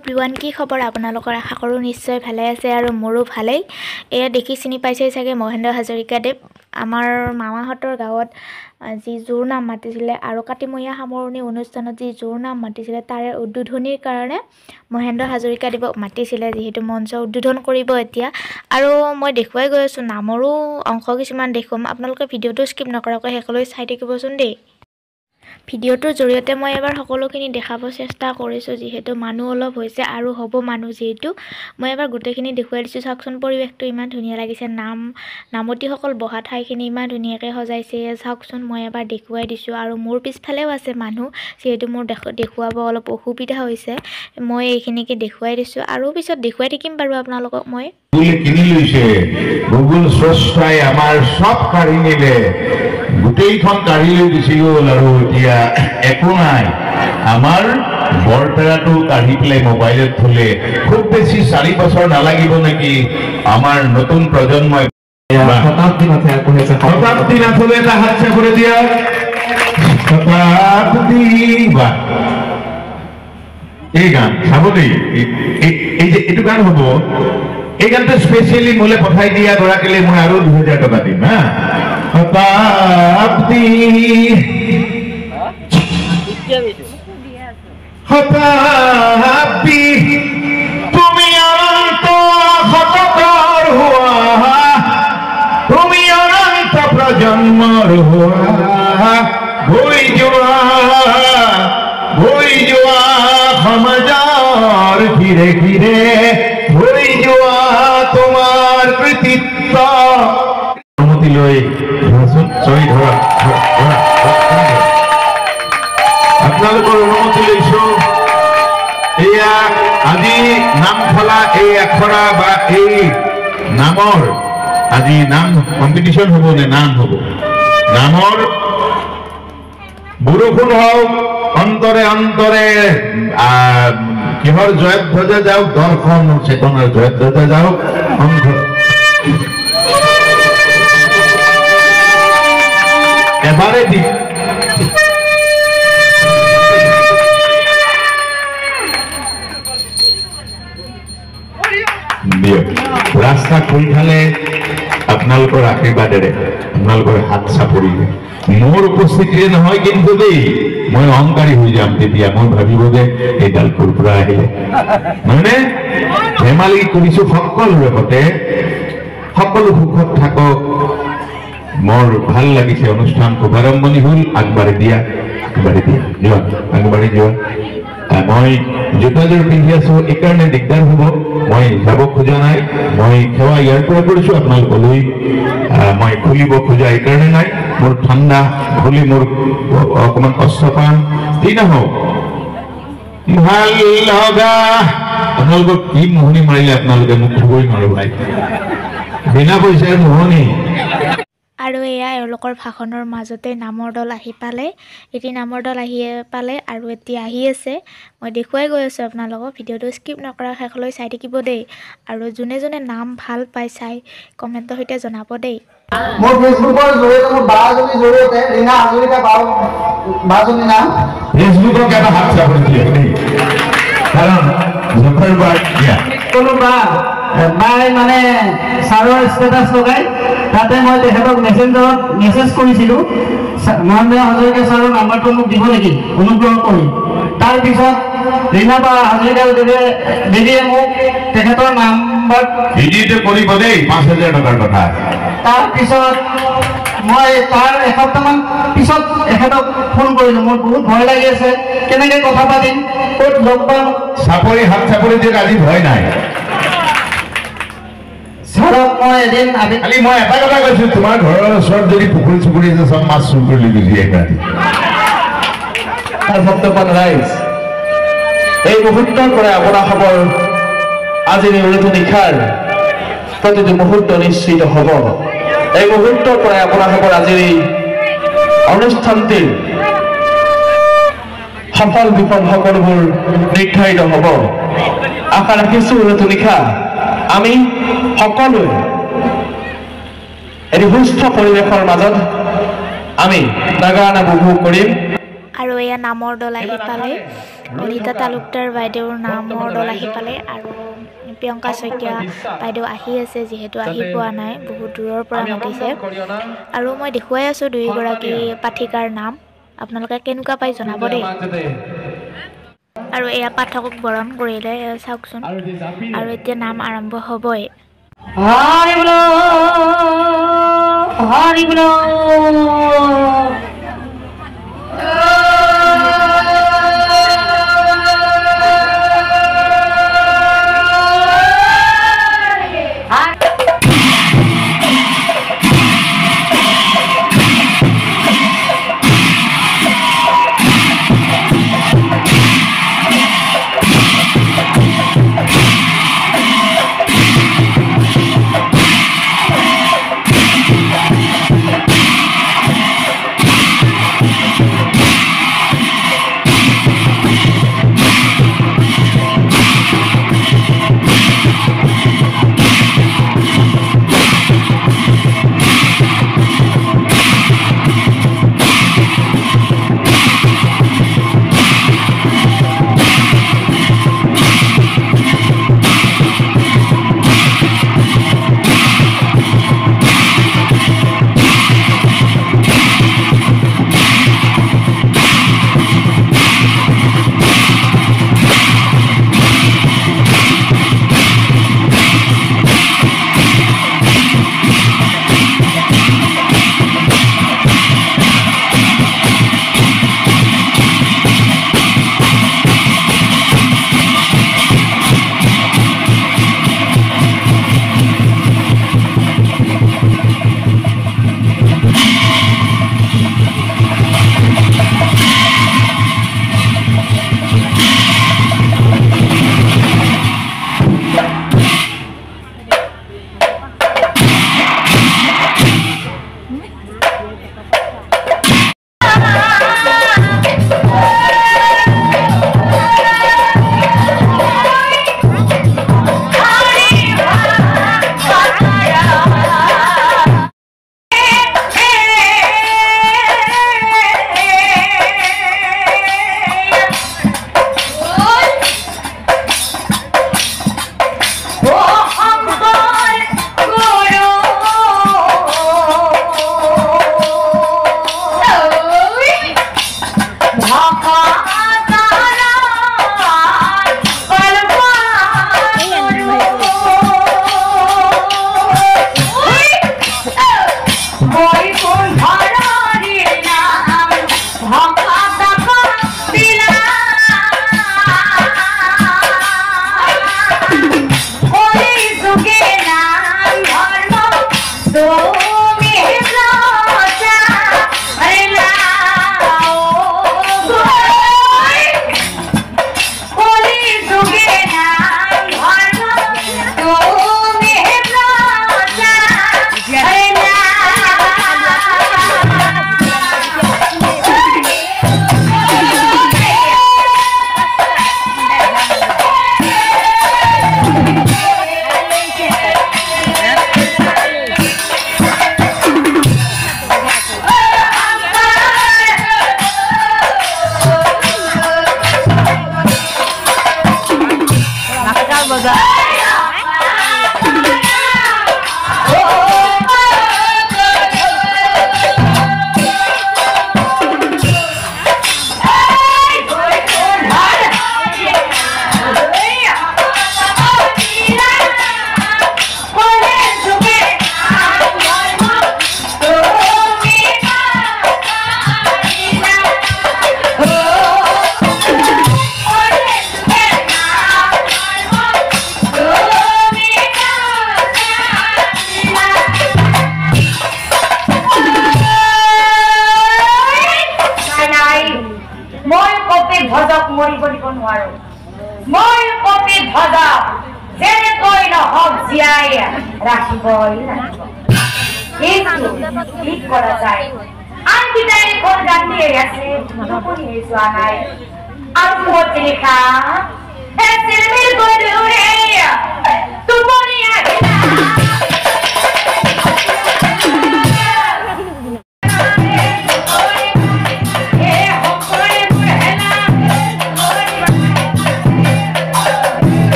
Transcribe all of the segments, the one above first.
Everyone কি খবৰ আপোনালোকৰ আশা কৰোঁ নিশ্চয় ভালে আছে আৰু মোৰো ভালেই এয়া দেখি চিনি পাইছে চাগে মহেন্দ্ৰ হাজৰিকাদেৱ আমাৰ মামাহঁতৰ গাঁৱত যি জোৰ নাম মাতিছিলে আৰু কাতিমহীয়া সামৰণি অনুষ্ঠানত যি জোৰ নাম মাতিছিলে তাৰে উদ্বোধনীৰ কাৰণে মহেন্দ্ৰ হাজৰিকাদেৱক মাতিছিলে যিহেতু মঞ্চ উদ্বোধন কৰিব এতিয়া আৰু মই দেখুৱাই গৈ আছোঁ নামৰো অংশ কিছুমান দেখুৱাম আপোনালোকে ভিডিঅ'টো স্কিপ নকৰাকৈ শেষলৈ চাই থাকিবচোন দেই ভিডিঅ'টোৰ জৰিয়তে মই এবাৰ সকলোখিনি দেখাব চেষ্টা কৰিছোঁ যিহেতু মানুহ অলপ হৈছে আৰু হ'ব মানুহ যিহেতু মই এবাৰ গোটেইখিনি দেখুৱাই দিছোঁ চাওকচোন পৰিৱেশটো ইমান ধুনীয়া লাগিছে নামতীসকল বহা ঠাইখিনি ইমান ধুনীয়াকৈ সজাইছে চাওকচোন মই এবাৰ দেখুৱাই দিছোঁ আৰু মোৰ পিছফালেও আছে মানুহ যিহেতু মোৰ দেখুৱাব অলপ অসুবিধা হৈছে মই এইখিনিকে দেখুৱাই দিছোঁ আৰু পিছত দেখুৱাই থাকিম বাৰু আপোনালোকক মই কিনি লৈছে গুগল স্ৰষ্টাই আমাৰ সব কাঢ়ি নিলে গোটেইখন কাঢ়ি লৈ গুচি গ'ল আৰু এতিয়া একো নাই আমাৰ বৰপেৰাটো কাঢ়ি পেলাই মোবাইলত থলে খুব বেছি 4 বছৰ নালাগিব নেকি আমাৰ নতুন প্ৰজন্মই শতাব্দী নাথলে এটা হাতছা করে দিয়া শতাব্দী বা এই গান চাব দেই এই যে এইটো গান হ'ব এই গানটো স্পেশালি মোলে পঠাই দিয়া গৰাকীলে মই আৰু 2000 টকা দিম হা শতাব্দী শতাব্দী তুমি অনন্ত শতকৰ হোৱা তুমি অনন্ত প্ৰজন্মৰ হোৱা হৈ যোৱা সমাজৰ ঘিৰে ঘিৰে হৈ যোৱা তোমাৰ কৃতিত্ব অনুমতি লৈ চৰি ধৰা আপোনালোকৰ অনুমতি লৈছো এয়া আজি নাম খেলা এই আখৰা বা এই নামৰ আজি নাম কম্পিটিশন হ'ব নে নাম হ'ব নামৰ বৰষুণ হওক অন্তৰে অন্তৰে কিহৰ জয়ধ্বজা যাওক দৰ্শন চেতনাৰ জয়ধ্বজা যাওক এবাৰে দি ৰাস্তা খুলি খালে আপোনালোকৰ আশীৰ্বাদেৰে আপোনালোকৰ হাত চাপৰিলে মোৰ উপস্থিতিৰে নহয় কিন্তু দেই মই অহংকাৰী হৈ যাম তেতিয়া মই ভাবিব যে এইডাল ক'ৰ পৰা আহিলে নহয়নে ধেমালি কৰিছোঁ সকলোৰে সৈতে সকলো সুখত থাকক মোৰ ভাল লাগিছে অনুষ্ঠান শুভাৰম্ভণি হ'ল আগবাঢ়ি দিয়া যোৱা আগবাঢ়ি যোৱা মই জোতাযোৰ পিন্ধি আছো এইকাৰণে দিগদাৰ হ'ব মই যাব খোজা নাই মই সেৱা ইয়াৰ পৰা কৰিছোঁ আপোনালোকলৈ মই খুলিব খোজা এইকাৰণে নাই মোৰ ঠাণ্ডা খুলি মোৰ অকণমান কষ্ট পাম ঠিক নহওক ভাল লগা আপোনালোকক কি মোহনি মাৰিলে আপোনালোকে মোক থবই নোৱাৰো ভাই বিনা পইচাৰ মোহনি আৰু এয়া এওঁলোকৰ ভাষণৰ মাজতে নামৰ দল আহি পালে আৰু এতিয়া আহি আছে মই দেখুৱাই গৈ আছোঁ আপোনালোকক ভিডিঅ'টো স্কিপ নকৰা শেষলৈ চাই থাকিব দেই আৰু যোনে যোনে নাম ভাল পাই চাই কমেণ্টৰ সৈতে জনাব দেই মোৰ ফেচবুকৰ জৰিয়তে মোৰ বাজনীৰ জৰিয়তে ৰীনা হাজৰিকা বাজনী নাম ফেচবুকক এটা হাত চাপৰি দিয়ে কাৰণ জফৰবাগ কোনোবা বাই মানে ছাৰৰ ষ্টেটাছ লগাই তাতে মই তেখেতক মেছেঞ্জাৰত মেছেজ কৰিছিলোঁ মহেন্দ্ৰ হাজৰিকা ছাৰৰ নাম্বাৰটো মোক দিব নেকি অনুগ্ৰহ কৰি তাৰপিছত ৰীনা বা হাজৰিকা দেৱীয়ে মোক তেখেতৰ নাম্বাৰ ভিডিঅ'টো কৰিব দেই 5000 টকাৰ কথা তাৰপিছত মই তাৰ এসপ্তাহমান পিছত এখেতক ফোন কৰিলোঁ মোৰ বহুত ভয় লাগি আছে কেনেকৈ কথা পাতিম ক'ত লগ পাম চাপৰি হাত চাপৰি যে আজি ভয় নাই ছাৰক মই এদিন খালি মই এটা কথা কৈছোঁ তোমাৰ ঘৰৰ ওচৰত যদি পুখুৰী চুখুৰী আছে চব মাছ চুৰ কৰি লৈ গুচি আহিবা ভক্তপাল ৰাইজ এই মুহূৰ্তৰ পৰা আপোনালোকৰ আজিৰ নিশাৰ প্ৰতিটো মুহূৰ্ত নিশ্চিত হ'ব এই মুহূৰ্তৰ পৰা আপোনালোকৰ আজিৰ এই অনুষ্ঠানটিৰ সফল বিফল সকলোবোৰ নিৰ্ধাৰিত হ'ব আশা ৰাখিছোঁ নিশা আমি সকলোৱে এটি সুস্থ পৰিৱেশৰ মাজত আমি নাগান উপভোগ কৰিম আৰু এয়া নামৰ দল আহি পালে ললিতা তালুকদাৰ বাইদেউৰ নামৰ দল আহি পালে আৰু প্ৰিয়ংকা শইকীয়া বাইদেউ আহি আছে, যিহেতু আহি পোৱা নাই, বহুত দূৰৰ পৰা মাতিছে। আৰু মই দেখুৱাই আছোঁ দুয়োগৰাকী পাঠিকাৰ নাম, আপোনালোকে কেনেকুৱা পাই জনাব দেই। আৰু এয়া পাঠকক বৰণ কৰিলে, চাওকচোন। আৰু এতিয়া নাম আৰম্ভ হ'বই। হৰি বল হৰি বল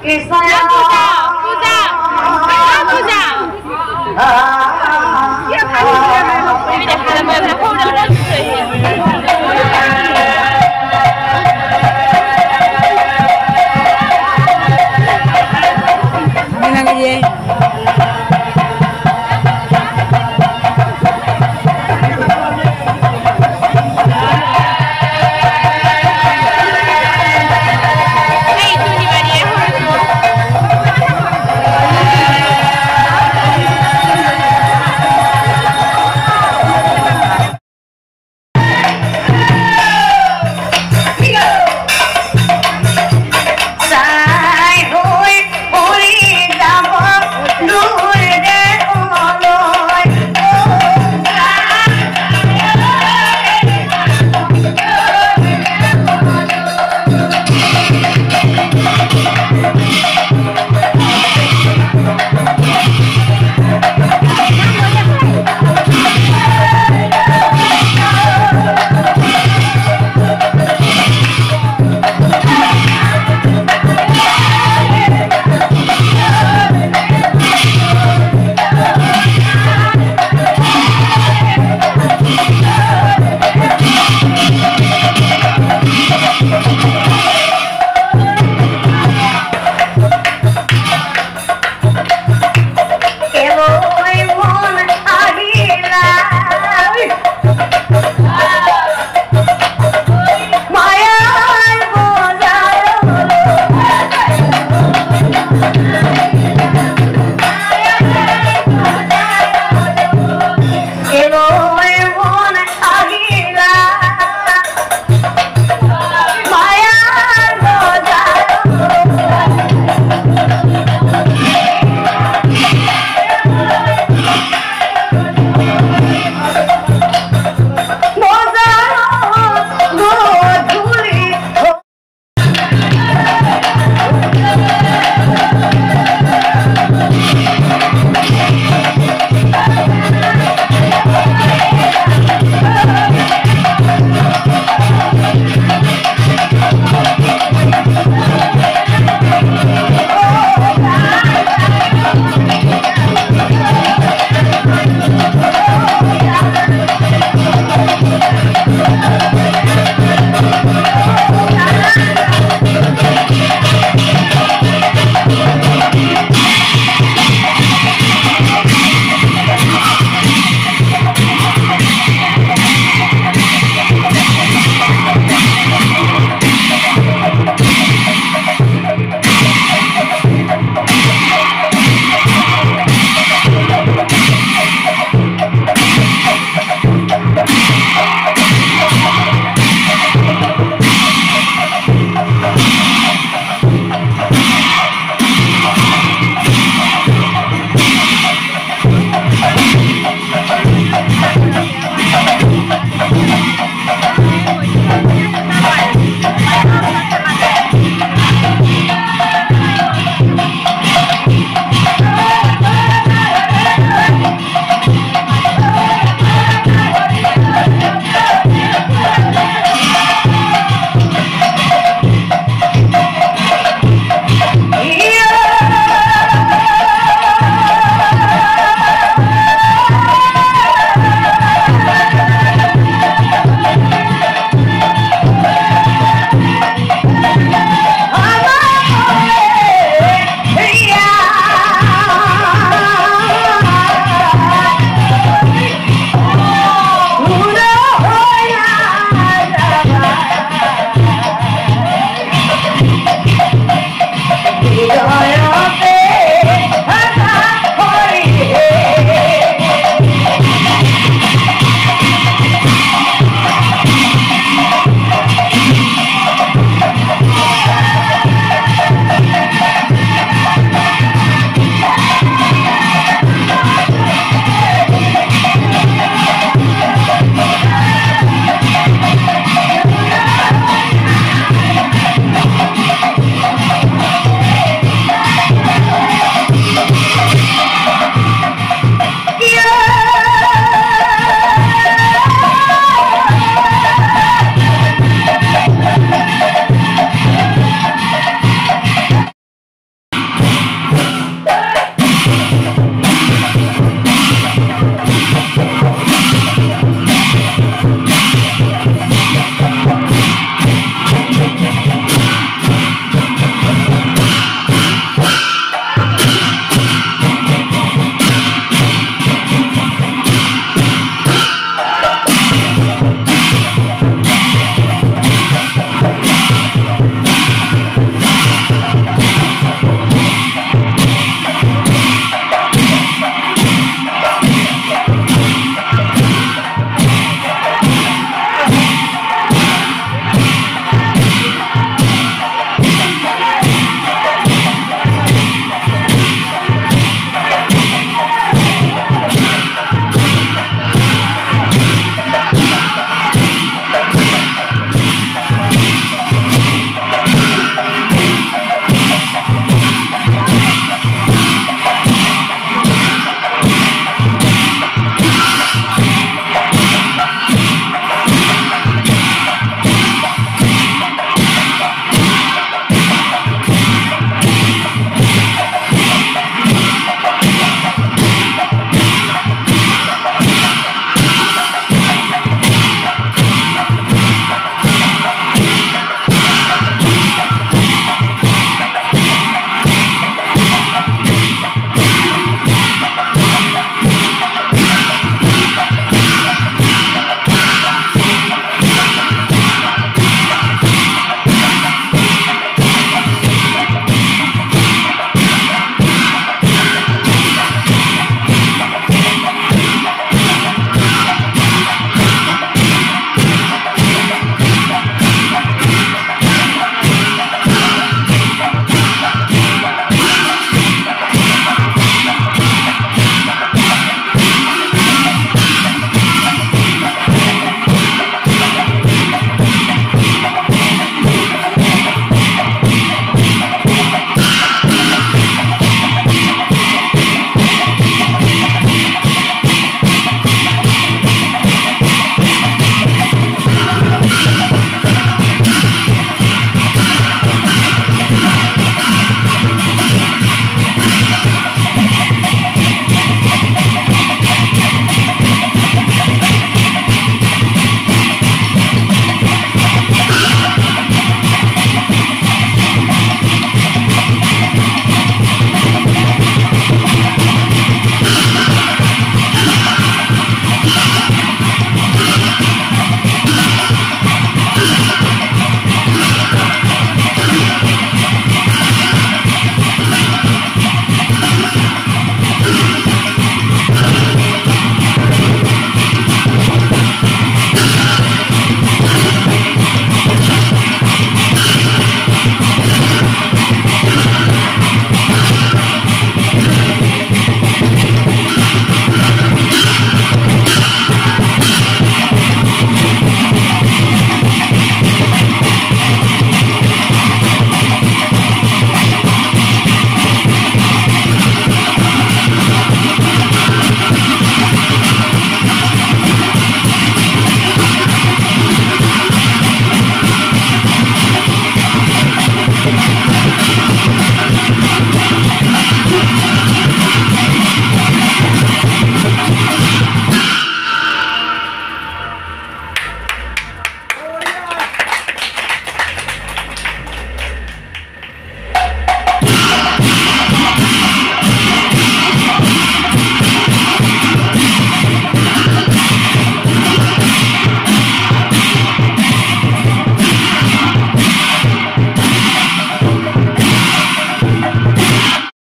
কৃষ্ণ